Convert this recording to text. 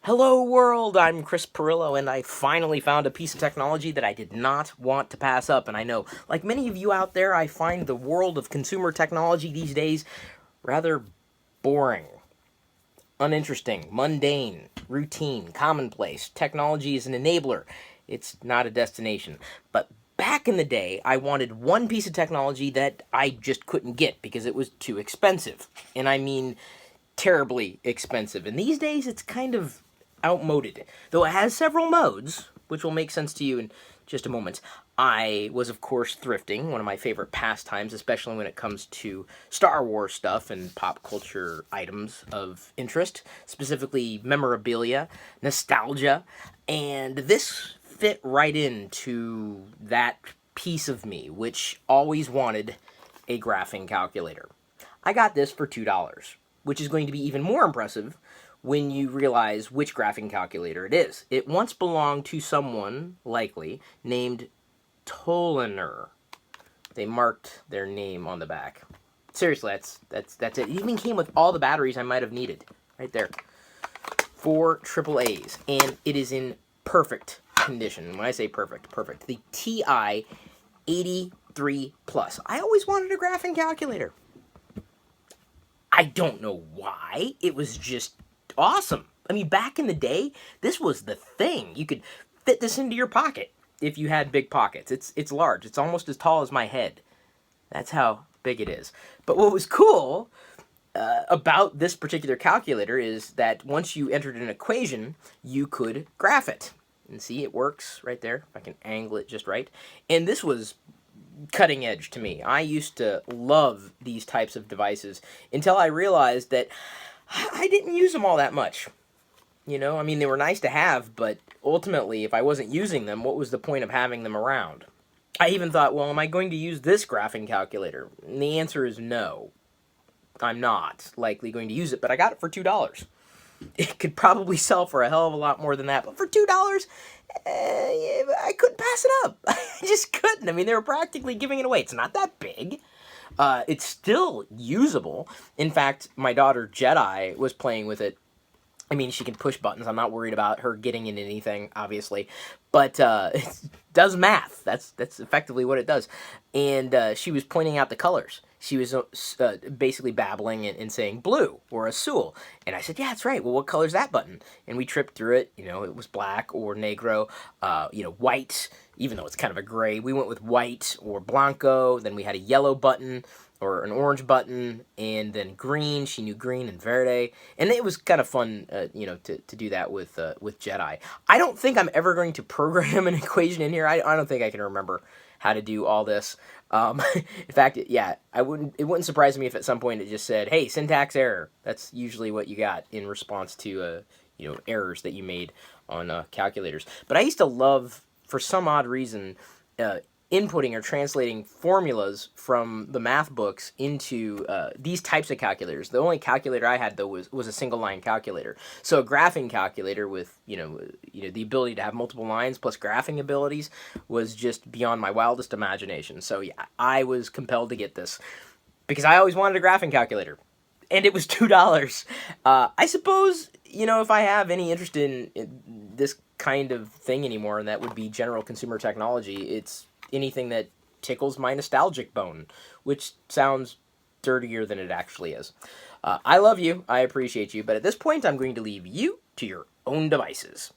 Hello world, I'm Chris Pirillo, and I finally found a piece of technology that I did not want to pass up. And I know, like many of you out there, I find the world of consumer technology these days rather boring, uninteresting, mundane, routine, commonplace. Technology is an enabler, it's not a destination. But back in the day, I wanted one piece of technology that I just couldn't get because it was too expensive. And I mean, terribly expensive. And these days, it's kind of outmoded. Though it has several modes, which will make sense to you in just a moment. I was, of course, thrifting, one of my favorite pastimes, especially when it comes to Star Wars stuff and pop culture items of interest, specifically memorabilia, nostalgia, and this fit right into that piece of me, which always wanted a graphing calculator. I got this for $2, which is going to be even more impressive when you realize which graphing calculator it is. It once belonged to someone, likely, named Tollener. They marked their name on the back. Seriously, that's it. It even came with all the batteries I might have needed. Right there. 4 AAAs. And it is in perfect condition. When I say perfect, perfect. The TI 83 Plus. I always wanted a graphing calculator. I don't know why. It was just awesome. I mean, back in the day, this was the thing. You could fit this into your pocket if you had big pockets. It's large. It's almost as tall as my head. That's how big it is. But what was cool about this particular calculator is that once you entered an equation, you could graph it. And see, it works right there. If I can angle it just right. And this was cutting edge to me. I used to love these types of devices until I realized that I didn't use them all that much. You know, I mean, they were nice to have, but ultimately, if I wasn't using them, what was the point of having them around? I even thought, well, am I going to use this graphing calculator? And the answer is no. I'm not likely going to use it, but I got it for $2. It could probably sell for a hell of a lot more than that, but for $2, I couldn't pass it up. I just couldn't. I mean, they were practically giving it away. It's not that big. It's still usable. In fact, my daughter Jedi was playing with it. I mean, she can push buttons. I'm not worried about her getting into anything, obviously, but it does math. That's effectively what it does. And she was pointing out the colors. She was basically babbling and saying blue or azul. And I said, yeah, that's right. Well, what color's that button? And we tripped through it. You know, it was black or negro, white, even though it's kind of a gray. We went with white or blanco. Then we had a yellow button or an orange button, and then green. She knew green and verde, and it was kind of fun, to do that with Jedi. I don't think I'm ever going to program an equation in here. I don't think I can remember how to do all this. In fact, it wouldn't surprise me if at some point it just said, "Hey, syntax error." That's usually what you got in response to errors that you made on calculators. But I used to love, for some odd reason, inputting or translating formulas from the math books into these types of calculators. The only calculator I had, though, was a single line calculator. So a graphing calculator with the ability to have multiple lines plus graphing abilities was just beyond my wildest imagination. So yeah, I was compelled to get this because I always wanted a graphing calculator, and it was $2. I suppose if I have any interest in this kind of thing anymore, and that would be general consumer technology, it's anything that tickles my nostalgic bone, which sounds dirtier than it actually is. I love you, I appreciate you, but at this point I'm going to leave you to your own devices.